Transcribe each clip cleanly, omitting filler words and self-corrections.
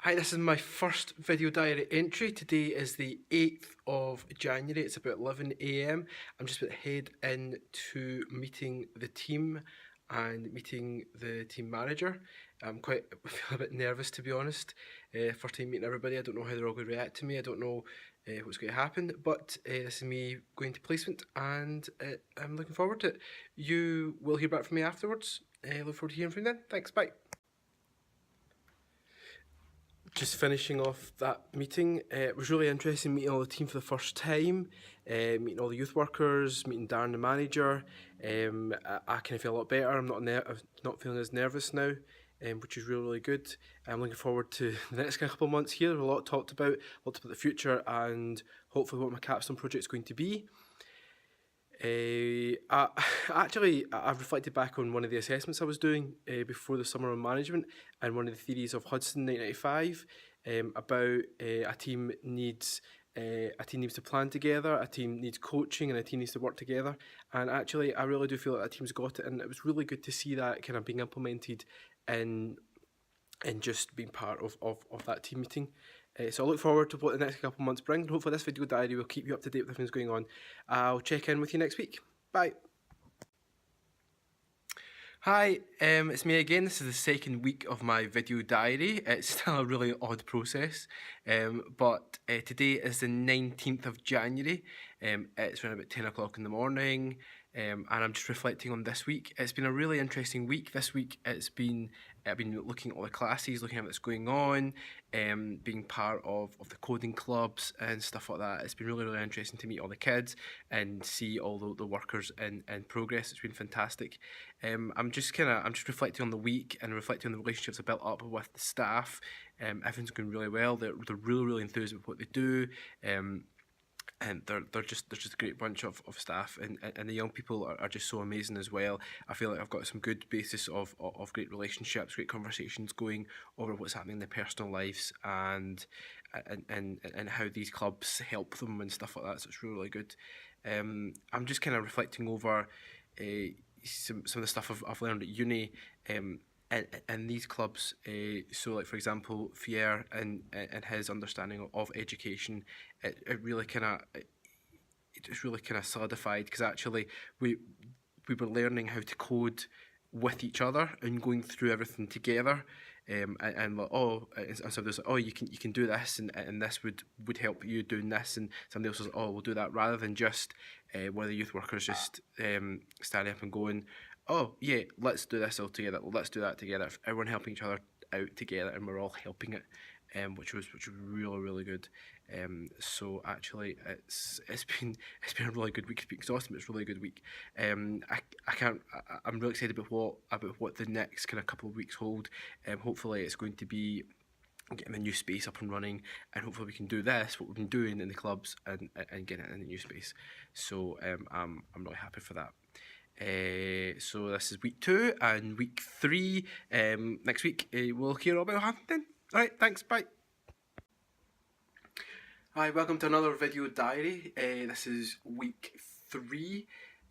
Hi, this is my first video diary entry. Today is the 8th of January. It's about 11 a.m. I'm just about to head in to meeting the team and meeting the team manager. I feel a bit nervous, to be honest. First time meeting everybody. I don't know how they're all going to react to me. I don't know what's going to happen, but this is me going to placement and I'm looking forward to it. You will hear back from me afterwards. Look forward to hearing from you then. Thanks, bye. Just finishing off that meeting, it was really interesting meeting all the team for the first time, meeting all the youth workers, meeting Darren the manager. I kind of feel a lot better. I'm not feeling as nervous now, which is really good. I'm looking forward to the next couple of months here. There's a lot talked about the future and hopefully what my capstone project is going to be. I've reflected back on one of the assessments I was doing before the summer on management and one of the theories of Hudson 1995 about a team needs to plan together, a team needs coaching, and a team needs to work together. And actually, I really do feel like that team's got it, and it was really good to see that kind of being implemented in just being part of that team meeting. So I look forward to what the next couple of months bring. Hopefully this video diary will keep you up to date with everything that's going on. I'll check in with you next week. Bye. Hi, it's me again. This is the second week of my video diary. It's still a really odd process, but today is the 19th of January. It's around about 10 o'clock in the morning, and I'm just reflecting on this week. It's been a really interesting week. This week I've been looking at all the classes, looking at what's going on, being part of the coding clubs and stuff like that. It's been really interesting to meet all the kids and see all the workers in progress. It's been fantastic. I'm just reflecting on the week and reflecting on the relationships I built up with the staff. Everything's going really well. They're really enthused with what they do. And they're just a great bunch of staff, and the young people are just so amazing as well. I feel like I've got some good basis of great relationships, great conversations going over what's happening in their personal lives and how these clubs help them and stuff like that. So it's really good. I'm just kind of reflecting over some of the stuff I've learned at uni. And these clubs, so like for example, Fier and his understanding of education, it really kind of solidified, because actually we were learning how to code with each other and going through everything together. And like, and somebody was like, oh, you can do this, and this would help you doing this, and somebody else was like, oh, we'll do that, rather than just one of the youth workers just standing up and going, oh yeah, let's do this all together, let's do that together. Everyone helping each other out together, and we're all helping it, which was really good. So actually, it's been a really good week. It's been exhausting, but it's a really good week. I'm really excited about what the next kind of couple of weeks hold. Hopefully, it's going to be getting the new space up and running, and hopefully we can do this, what we've been doing in the clubs, and getting it in the new space. So I'm really happy for that. So this is week 2, and week 3 next week we'll hear all about what happened then. Alright, thanks, bye. Hi, welcome to another video diary. This is week 3.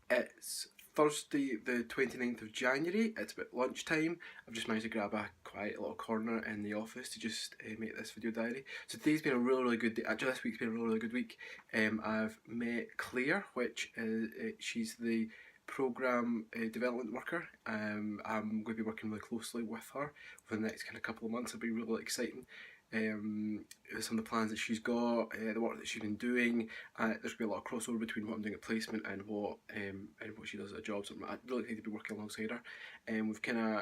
It's Thursday the 29th of January. It's about lunchtime. I've just managed to grab a quiet little corner in the office to just make this video diary. So today's been a really good day. Actually, this week's been a really good week. I've met Claire, which is she's the program development worker. I'm going to be working really closely with her for the next kind of couple of months. It'll be really exciting. Some of the plans that she's got, the work that she's been doing. There's going to be a lot of crossover between what I'm doing at placement and what she does at a job. So I'm really excited to be working alongside her.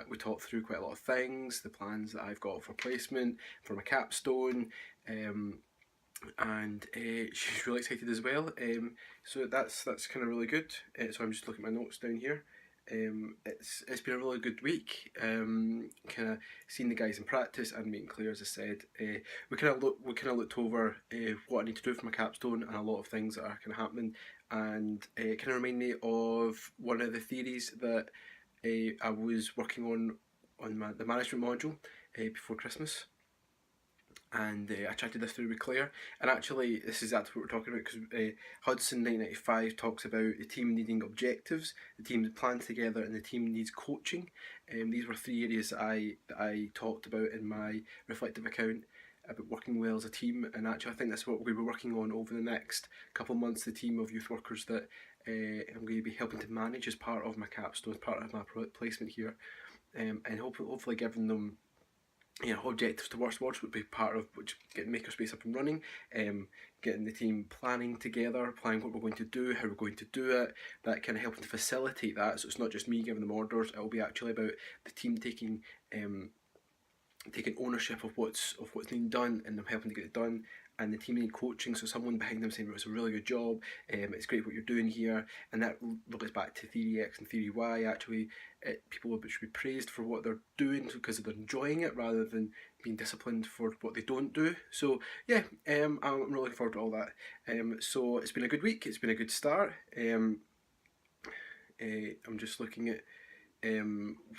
We talked through quite a lot of things, the plans that I've got for placement, for my capstone. And she's really excited as well. So that's kind of really good. So I'm just looking at my notes down here. It's been a really good week. Kind of seeing the guys in practice and meeting Claire, as I said. We kind of looked over what I need to do for my capstone and a lot of things that are kind of happening, and it kind of reminded me of one of the theories that I was working on the management module before Christmas. And I chatted this through with Claire, and actually this is exactly what we're talking about, because Hudson 1995 talks about the team needing objectives, the team plans together, and the team needs coaching. These were 3 areas that I talked about in my reflective account about working well as a team, and actually I think that's what we were working on over the next couple of months. The team of youth workers that I'm going to be helping to manage as part of my capstone, as part of my placement here, and hopefully giving them objectives to work towards would be part of which getting Makerspace up and running, getting the team planning together, planning what we're going to do, how we're going to do it, that kind of helping to facilitate that. So it's not just me giving them orders, it'll be actually about the team taking ownership of what's being done and them helping to get it done, and the team needing coaching, so someone behind them saying, it's a really good job, it's great what you're doing here, and that relates back to Theory X and Theory Y. Actually, people should be praised for what they're doing because they're enjoying it rather than being disciplined for what they don't do. So yeah, I'm really looking forward to all that. So it's been a good week, it's been a good start. I'm just looking at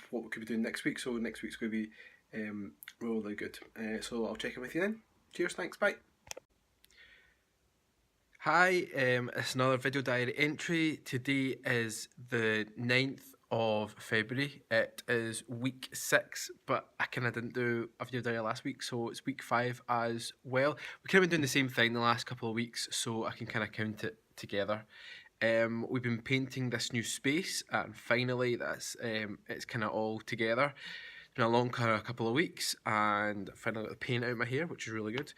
what we could be doing next week, so next week's going to be really good. So I'll check in with you then. Cheers, thanks, bye. Hi, it's another video diary entry. Today is the 9th of February. It is week 6, but I kind of didn't do a video diary last week, so it's week 5 as well. We kind of been doing the same thing the last couple of weeks, so I can kind of count it together. We've been painting this new space, and finally that's it's kind of all together. It's been a long kind of couple of weeks, and finally got the paint out of my hair, which is really good.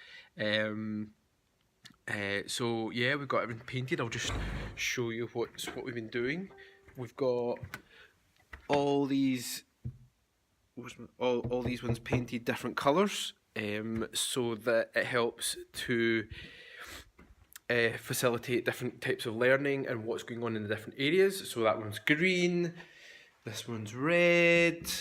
So yeah, we've got everything painted. I'll just show you what we've been doing. We've got all these ones painted different colours, so that it helps to facilitate different types of learning and what's going on in the different areas. So that one's green, this one's red,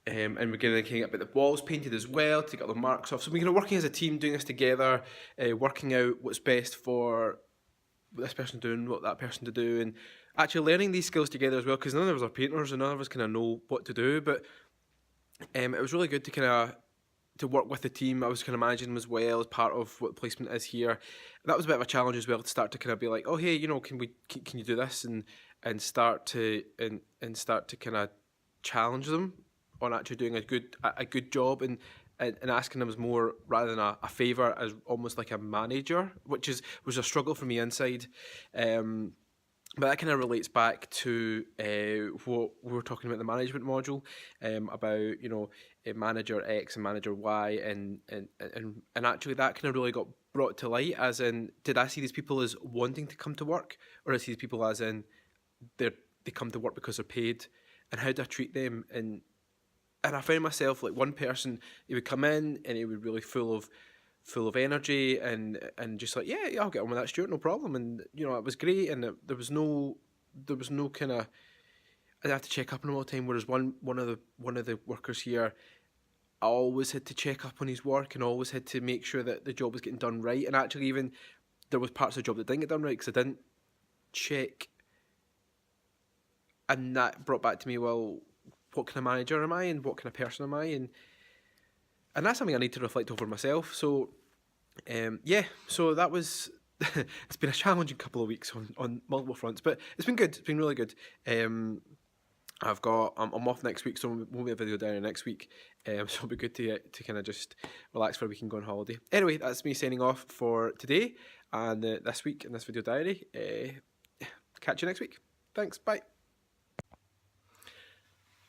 and we're going to get the walls painted as well to get all the marks off. So we're working as a team, doing this together, working out what's best for this person doing, what that person to do, and actually learning these skills together as well, because none of us are painters and none of us kind of know what to do. But it was really good to work with the team. I was kind of managing them as well as part of what the placement is here. And that was a bit of a challenge as well, to start to kind of be like, oh hey, can you do this, and start to kind of challenge them on actually doing a good job, and asking them as more rather than a favour, as almost like a manager, which was a struggle for me inside. But that kind of relates back to what we were talking about in the management module, about manager X and manager Y, and actually that kind of really got brought to light, as in, did I see these people as wanting to come to work, or I see these people as in they come to work because they're paid, and how do I treat them? And I found myself like one person, he would come in and he would be really full of energy and just like, yeah, I'll get on with that, Stuart, no problem. And it was great, and there was no kind of, I'd have to check up on him all the time. Whereas one of the workers here, I always had to check up on his work and always had to make sure that the job was getting done right. And actually, even there was parts of the job that didn't get done right because I didn't check, and that brought back to me, well, what kind of manager am I, and what kind of person am I, and that's something I need to reflect over myself. So so that was it's been a challenging couple of weeks on multiple fronts, but it's been good. It's been really good. I'm off next week, so we'll be a video diary next week. So it'll be good to kind of just relax for a week and go on holiday. Anyway, that's me signing off for today and this week in this video diary. Catch you next week. Thanks. Bye.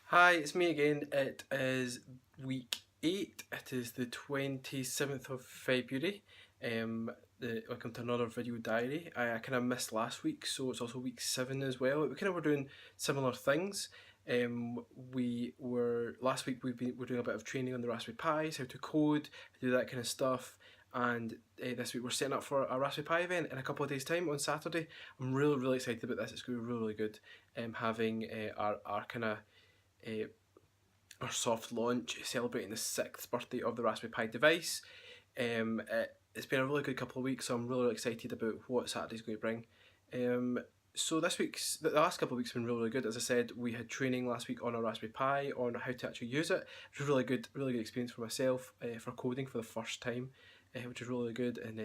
Hi, it's me again. It is week 8. It is the 27th of February. Welcome to another video diary. I kind of missed last week, so it's also week 7 as well. We kind of were doing similar things. Last week we're doing a bit of training on the Raspberry Pis, how to code, do that kind of stuff. And this week we're setting up for a Raspberry Pi event in a couple of days' time on Saturday. I'm really excited about this. It's going to be really good. Having our kind of our soft launch, celebrating the 6th birthday of the Raspberry Pi device. It's been a really good couple of weeks, so I'm really excited about what Saturday's going to bring. So the last couple of weeks have been really good. As I said, we had training last week on a Raspberry Pi on how to actually use it. It was a really good experience for myself, for coding for the first time, which was really good. And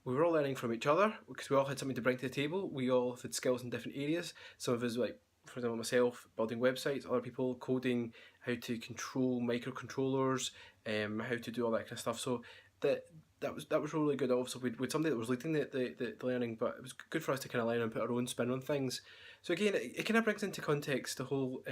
we were all learning from each other because we all had something to bring to the table. We all had skills in different areas. Some of us for example, myself building websites, other people coding how to control microcontrollers, how to do all that kind of stuff. So that was really good. Also, with somebody that was leading the learning, but it was good for us to kind of learn and put our own spin on things. So again, it kind of brings into context the whole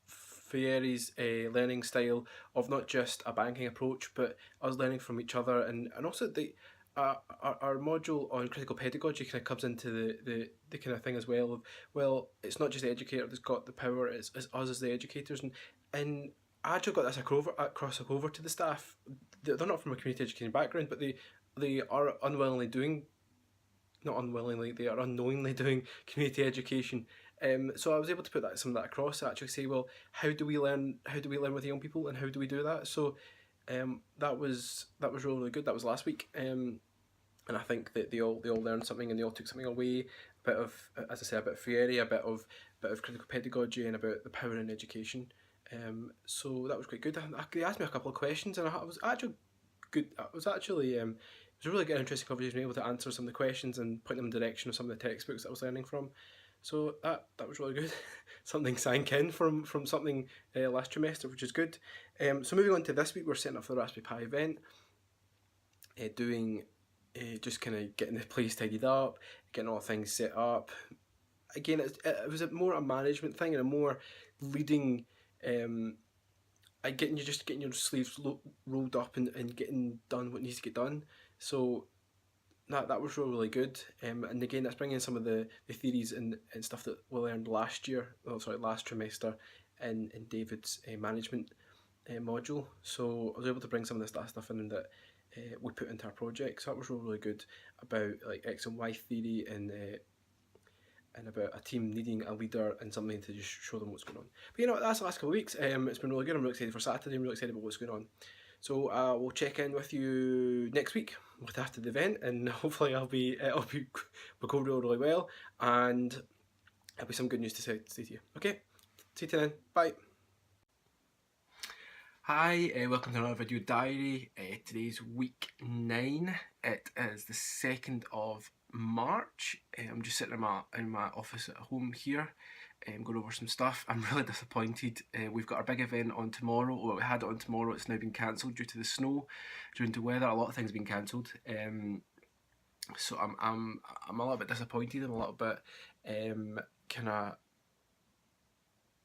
Fieri's learning style of not just a banking approach, but us learning from each other, and also our module on critical pedagogy kind of comes into the kind of thing as well. Of, well, it's not just the educator that's got the power; it's us as the educators, and I actually got this across over to the staff. They're not from a community education background, but they are unwillingly doing, not unwillingly, they are unknowingly doing community education. So I was able to put some of that across to actually say, well, how do we learn with young people, and how do we do that? So that was really, really good. That was last week, and I think that they all learned something, and they all took something away. A bit of, as I say, a bit of theory, a bit of critical pedagogy, and about the power in education. So that was quite good. They asked me a couple of questions, and I was actually good. It was a really good, interesting conversation. Able to answer some of the questions and point them in the direction of some of the textbooks that I was learning from. So that was really good. Something sank in from something last trimester, which is good. So moving on to this week, we're setting up for the Raspberry Pi event. Doing just kind of getting the place tidied up, getting all things set up. Again, it was more a management thing and a more leading. Getting your sleeves rolled up and getting done what needs to get done. So that was really, really good. And again, that's bringing in some of the theories and stuff that we learned last trimester in David's management module. So I was able to bring some of this stuff in that we put into our project. So that was really, really good about like X and Y theory and about a team needing a leader and something to just show them what's going on. But that's the last couple of weeks. It's been really good. I'm really excited for Saturday. I'm really excited about what's going on. So we'll check in with you next week after the event, and hopefully we'll go really, really well, and there'll be some good news to say to you. Okay, see you then. Bye. Hi, welcome to another video diary. Today's week 9. It is the 2nd of March. I'm just sitting in my office at home here, going over some stuff. I'm really disappointed. We've got our big event on tomorrow. Well, we had it on tomorrow. It's now been cancelled due to the snow, due to weather. A lot of things have been cancelled. So I'm a little bit disappointed. I'm a little bit kind of.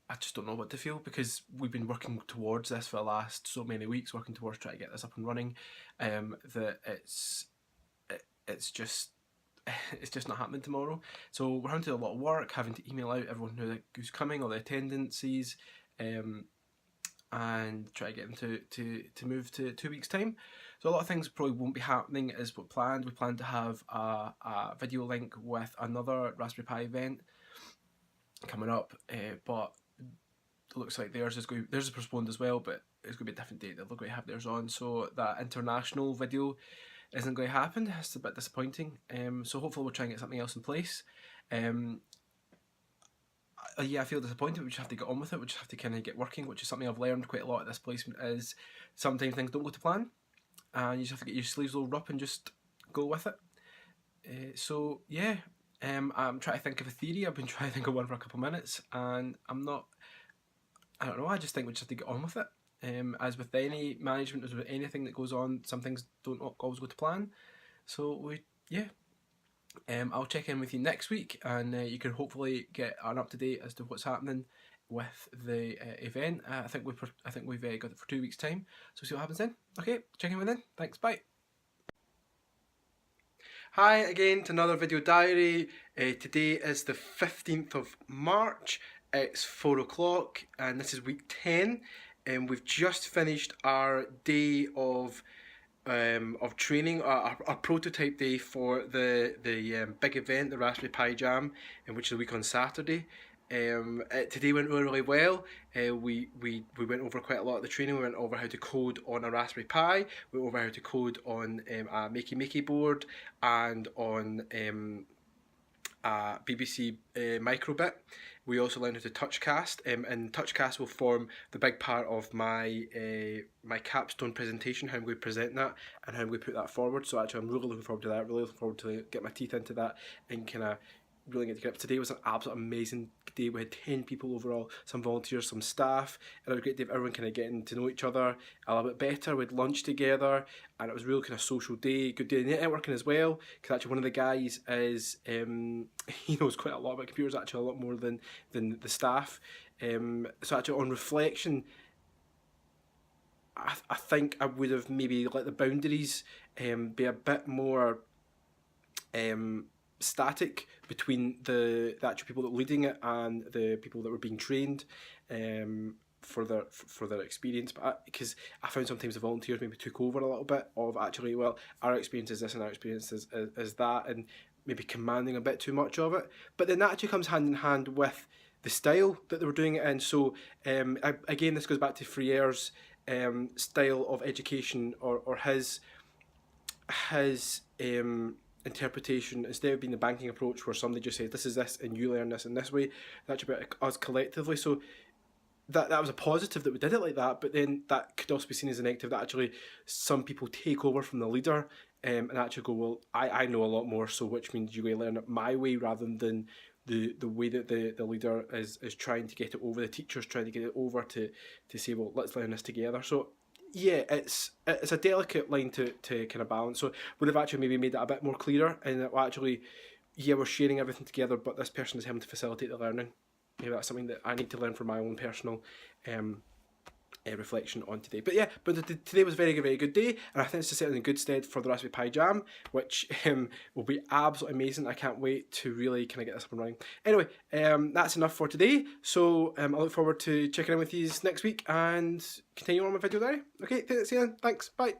I just don't know what to feel, because we've been working towards this for the last so many weeks, working towards trying to get this up and running. That it's just not happening tomorrow. So we're having to do a lot of work, having to email out everyone who's coming, all the attendances, and try to get them to move to 2 weeks' time. So a lot of things probably won't be happening as what planned. We plan to have a video link with another Raspberry Pi event coming up, but it looks like theirs is postponed as well, but it's going to be a different date that they're going to have theirs on. So that international video isn't going to happen. It's a bit disappointing. So hopefully we'll try and get something else in place. I feel disappointed. We just have to get on with it. We just have to kind of get working, which is something I've learned quite a lot at this placement. Is sometimes things don't go to plan, and you just have to get your sleeves rolled up and just go with it. So yeah, I'm trying to think of a theory. I've been trying to think of one for a couple of minutes, and I don't know. I just think we just have to get on with it. As with any management, as with anything that goes on, some things don't always go to plan. So I'll check in with you next week, and you can hopefully get an up to date as to what's happening with the event. I think we've got it for 2 weeks' time. So see what happens then. Okay, check in with then. Thanks. Bye. Hi again to another video diary. Today is the 15th of March. It's 4 o'clock, and this is week 10. We've just finished our day of training, our prototype day for the big event, the Raspberry Pi Jam, which is a week on Saturday. Today went really, really well. We went over quite a lot of the training. We went over how to code on a Raspberry Pi. We went over how to code on a Makey board and on a BBC microbit. We also learned how to touchcast, and touchcast will form the big part of my my capstone presentation, how I'm going to present that and how I'm going to put that forward. So actually I'm really looking forward to that, really looking forward to get my teeth into that and kind of really get to grips. Today was an absolute amazing day. We had 10 people overall, some volunteers, some staff, and it was a great day of everyone kind of getting to know each other a little bit better. We had lunch together, and it was a real kind of social day, good day of networking as well, because actually one of the guys is, he knows quite a lot about computers, actually a lot more than the staff. So actually on reflection, I think I would have maybe let the boundaries be a bit more static between the actual people that were leading it and the people that were being trained for their experience. But because I found sometimes the volunteers maybe took over a little bit of actually, well, our experience is this and our experience is that, and maybe commanding a bit too much of it. But then that actually comes hand in hand with the style that they were doing it in. So again, this goes back to Freire's style of education, or his interpretation. Instead of being the banking approach where somebody just says this is this and you learn this in this way, that's about us collectively. So that was a positive that we did it like that, but then that could also be seen as a negative, that actually some people take over from the leader and actually go, well, I know a lot more, so which means you go learn it my way rather than the way that the leader is trying to get it over, the teacher's trying to get it over to say, well, let's learn this together. So yeah, it's a delicate line to kind of balance. So would have actually maybe made that a bit more clearer, and that actually, yeah, we're sharing everything together, but this person is having to facilitate the learning. Maybe that's something that I need to learn for my own personal reflection on today. But yeah, today was a very, very good day, and I think it's to set in good stead for the Raspberry Pi Jam, which will be absolutely amazing. I can't wait to really kind of get this up and running. Anyway, that's enough for today. So I look forward to checking in with you next week and continue on my video diary. Okay, see you then. Thanks. Bye.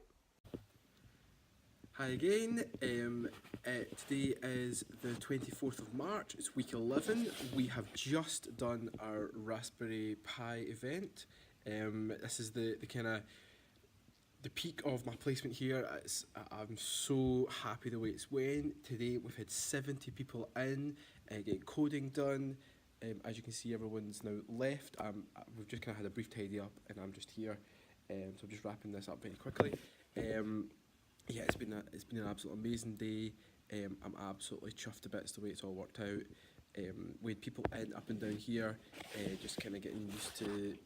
Hi again. Today is the 24th of March. It's week 11. We have just done our Raspberry Pi event. This is the kind of the peak of my placement here. I'm so happy the way it's went. Today we've had 70 people in, getting coding done. As you can see, everyone's now left. We've just kind of had a brief tidy up, and I'm just here. So I'm just wrapping this up very quickly. Yeah, it's been an absolute amazing day. I'm absolutely chuffed to bits the way it's all worked out. We had people in up and down here, just kind of getting used to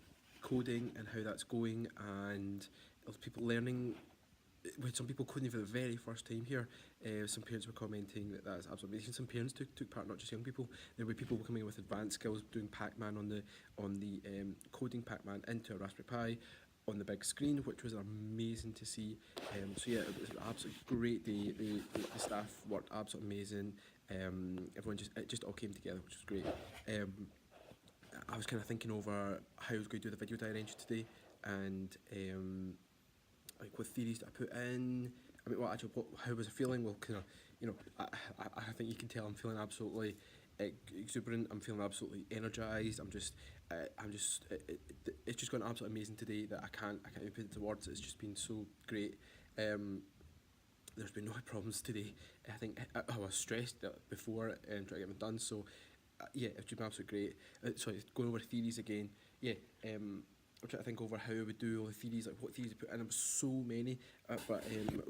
coding and how that's going, and there was people learning. We had some people coding for the very first time here. Some parents were commenting that that's absolutely amazing. Some parents took part, not just young people. There were people coming in with advanced skills, doing Pac-Man on the coding Pac-Man into a Raspberry Pi on the big screen, which was amazing to see. So yeah, it was an absolutely great day. The staff worked absolutely amazing. Everyone it just all came together, which was great. I was kind of thinking over how I was going to do the video diary entry today, and like what theories that I put in. I mean, how was I feeling? Well, kind of, I think you can tell I'm feeling absolutely exuberant. I'm feeling absolutely energized. It's just gone absolutely amazing today that I can't even put it into words. It's just been so great. There's been no problems today. I think I was stressed before and trying to get them done. So yeah, it's just been absolutely great. Sorry, going over theories again. Yeah. I'm trying to think over how I would do all the theories, like what theories to put in. There was so many, but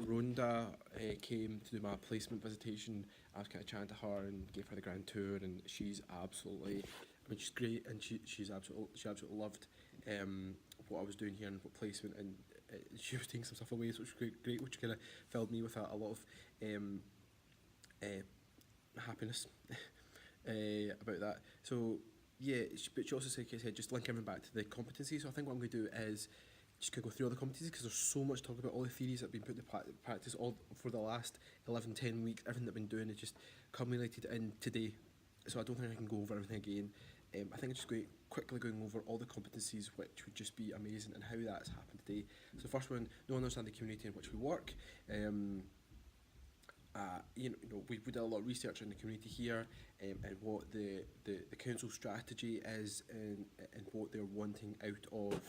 Rhonda came to do my placement visitation. I was kind of chatting to her and gave her the grand tour, and she's absolutely, I mean, she's great, and she absolutely loved what I was doing here and what placement, and she was taking some stuff away, so it was great, which kind of filled me with a lot of happiness about that. So yeah, but she also said just link everything back to the competencies. So I think what I'm going to do is just go through all the competencies, because there's so much talk about all the theories that have been put into practice all for the last 11-10 weeks. Everything that I've been doing is just culminated in today. So I don't think I can go over everything again. I think I'm just quickly going over all the competencies, which would just be amazing, and how that's happened today. So the first one, understand the community in which we work. We did a lot of research in the community here, and what the council strategy is, and what they're wanting out of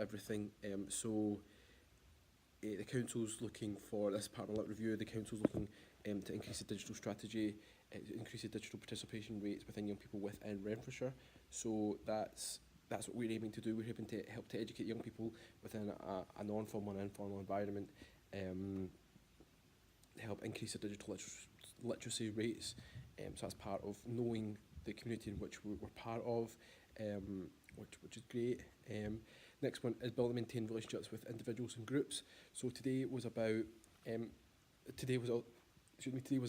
everything. So the council's looking for this part of the review. The council's looking to increase the digital strategy, increase the digital participation rates within young people within Renfrewshire. So that's what we're aiming to do. We're hoping to help to educate young people within a non-formal and informal environment. Help increase the digital literacy rates So that's part of knowing the community in which we're part of, which is great. Next one is build and maintain relationships with individuals and groups. So today was about today was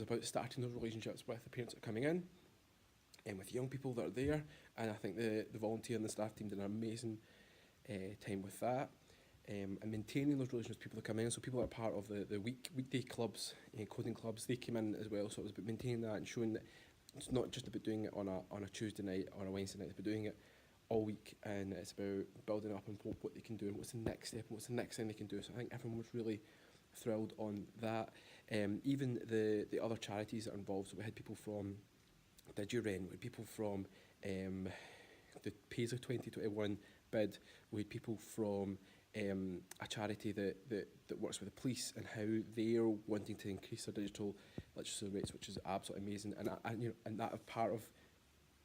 about starting those relationships with the parents that are coming in, and with young people that are there. And I think the volunteer and the staff team did an amazing time with that. And maintaining those relationships with people that come in. So people that are part of the weekday clubs, coding clubs, they came in as well. So it was about maintaining that and showing that it's not just about doing it on a Tuesday night or a Wednesday night. It's about doing it all week, and it's about building up and what they can do and what's the next step and what's the next thing they can do. So I think everyone was really thrilled on that. Even the other charities that are involved. So we had people from Digirent, we had people from the Paisley 2021 bid, we had people from a charity that works with the police and how they're wanting to increase their digital literacy rates, which is absolutely amazing. And that part of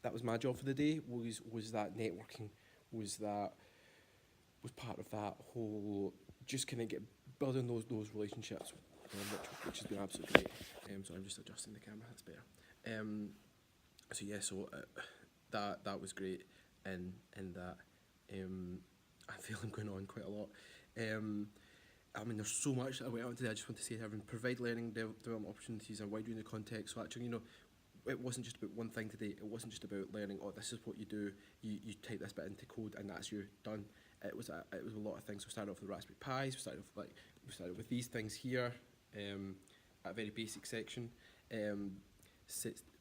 that was my job for the day, was that networking, was part of that whole, just kind of get building those relationships, which has been absolutely great. So I'm just adjusting the camera, that's better. So yeah, so that was great, and that I feel I'm going on quite a lot. I mean, there's so much that I went on today. I just want to say to everyone, provide learning development opportunities and wide range of context. So actually, it wasn't just about one thing today. It wasn't just about learning, oh, this is what you do. You type this bit into code and that's you done. It was a lot of things. So we started off with the Raspberry Pis. We started with these things here, at a very basic section,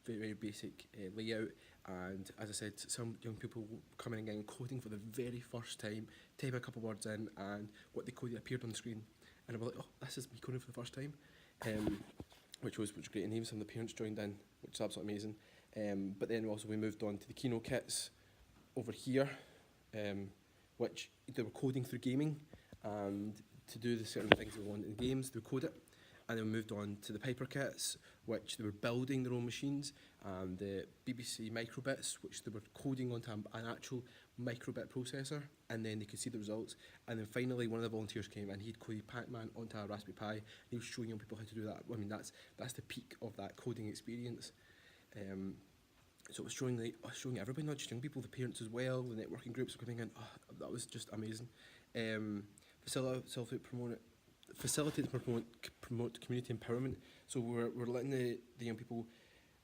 very basic layout. And as I said, some young people coming in and coding for the very first time, type a couple of words in, and what they coded appeared on the screen. And I was like, oh, this is me coding for the first time, which was great. And even some of the parents joined in, which is absolutely amazing. But then also we moved on to the Kino kits over here, which they were coding through gaming, and to do the certain things they want in games, they would code it. And then we moved on to the Piper kits, which they were building their own machines, and the BBC microbits, which they were coding onto an actual microbit processor, and then they could see the results. And then finally, one of the volunteers came and he'd coded Pac-Man onto a Raspberry Pi, and he was showing young people how to do that. I mean, that's the peak of that coding experience. So it was showing everybody, not just young people, the parents as well, the networking groups were coming in. Oh, that was just amazing. Facilitate and promote community empowerment. So we're letting the young people,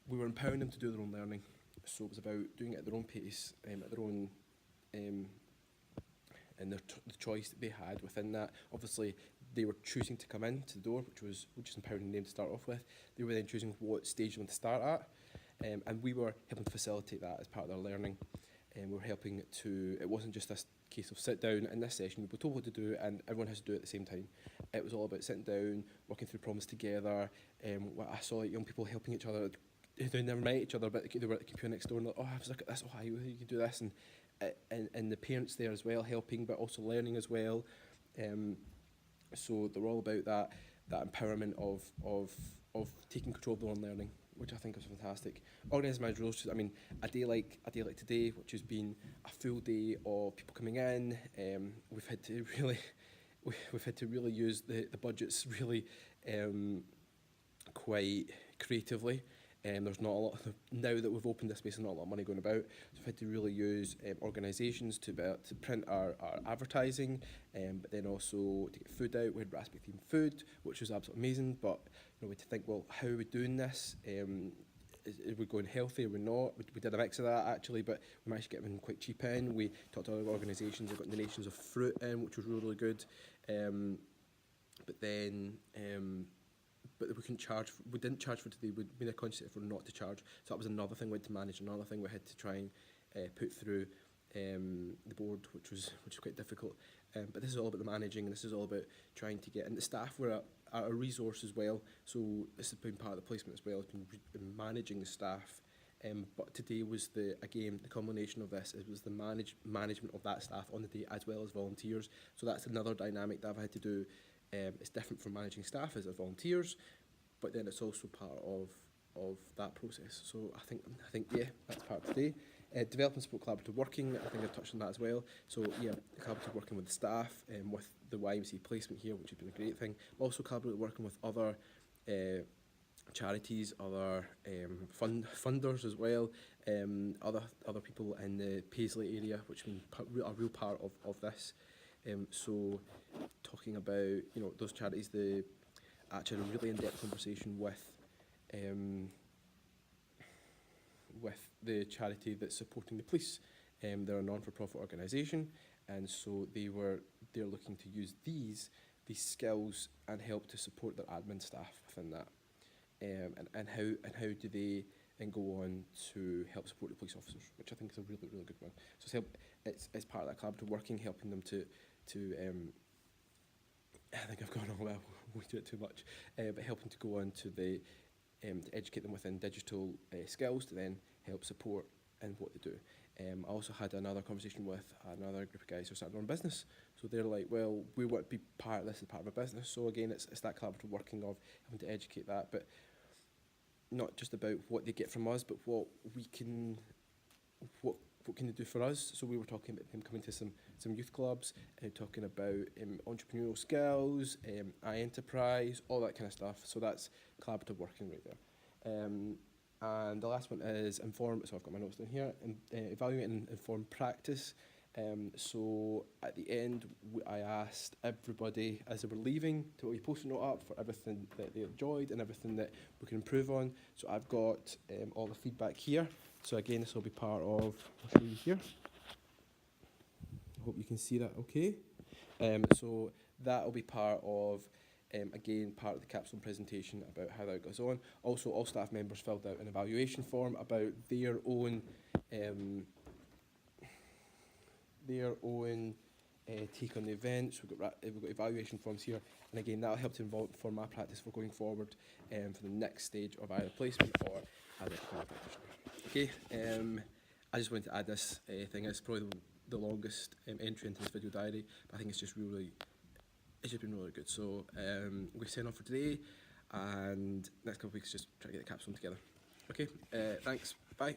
we were empowering them to do their own learning. So it was about doing it at their own pace, at their own, and the choice that they had within that. Obviously, they were choosing to come in to the door, which was empowering them to start off with. They were then choosing what stage they want to start at, and we were helping to facilitate that as part of their learning. We were helping to, it wasn't just this case of sit down in this session, we were told what to do and everyone has to do it at the same time. It was all about sitting down, working through problems together. I saw young people helping each other. They never met each other, but they were at the computer next door and like, oh, I was like, this, oh, you can do this. And the parents there as well, helping, but also learning as well. So they were all about that empowerment of taking control of their own learning, which I think was fantastic. Organised managed relationships. I mean, a day like today, which has been a full day of people coming in. We've had to really use the budgets really quite creatively. There's not a lot now that we've opened this space. There's not a lot of money going about. So we've had to really use organisations to print our advertising, but then also to get food out. We had raspberry themed food, which was absolutely amazing. But we had to think, well, how are we doing this? Is we going healthy? Are we not? We did a mix of that actually, but we managed to get them quite cheap in. We talked to other organisations. We got donations of fruit in, which was really good. But then. But we couldn't charge. We didn't charge for today. We made a conscious effort not to charge. So that was another thing we had to manage. Another thing we had to try and put through the board, which was quite difficult. But this is all about the managing, and this is all about trying to get. And the staff were a resource as well. So this has been part of the placement as well. It's been managing the staff. But today was the culmination of this. It was the management of that staff on the day as well as volunteers. So that's another dynamic that I've had to do. It's different from managing staff as volunteers, but then it's also part of that process. So I think yeah, that's part of today. Develop and support collaborative working. I think I touched on that as well. So yeah, collaborative working with the staff, with the YMCA placement here, which has been a great thing. Also collaborative working with other charities, other funders as well, other people in the Paisley area, which have been a real part of this. So talking about those charities, actually had a really in-depth conversation with the charity that's supporting the police. They're a non-for-profit organisation, and so they're looking to use these skills and help to support their admin staff within that. And how do they then go on to help support the police officers, which I think is a really, really good one. So it's part of that collaborative working, helping them to I think I've gone all out, we do it too much, but helping to go on to to educate them within digital skills to then help support in what they do. I also had another conversation with another group of guys who are starting their own business. So they're like, well, we want to be part of this as part of our business. So again, it's that collaborative working of having to educate that, but not just about what they get from us, but what can they do for us. So we were talking about them coming to some youth clubs, talking about entrepreneurial skills, enterprise, all that kind of stuff. So that's collaborative working right there. And the last one is inform. So I've got my notes down here. Evaluate and inform practice. So at the end, I asked everybody as they were leaving to put a post-it note up for everything that they enjoyed and everything that we can improve on. So I've got all the feedback here. So again, this will be part of, I'll show you here. I hope you can see that okay. So that will be part of, again, part of the capstone presentation about how that goes on. Also, all staff members filled out an evaluation form about their own take on the events. We've got evaluation forms here, and again, that'll help to inform my practice for going forward for the next stage of either placement or either practitioner. Okay, I just wanted to add this thing. It's probably the longest entry into this video diary, but I think it's just been really good. So we sign off for today, and next couple of weeks just try to get the capstone together. Okay, thanks. Bye.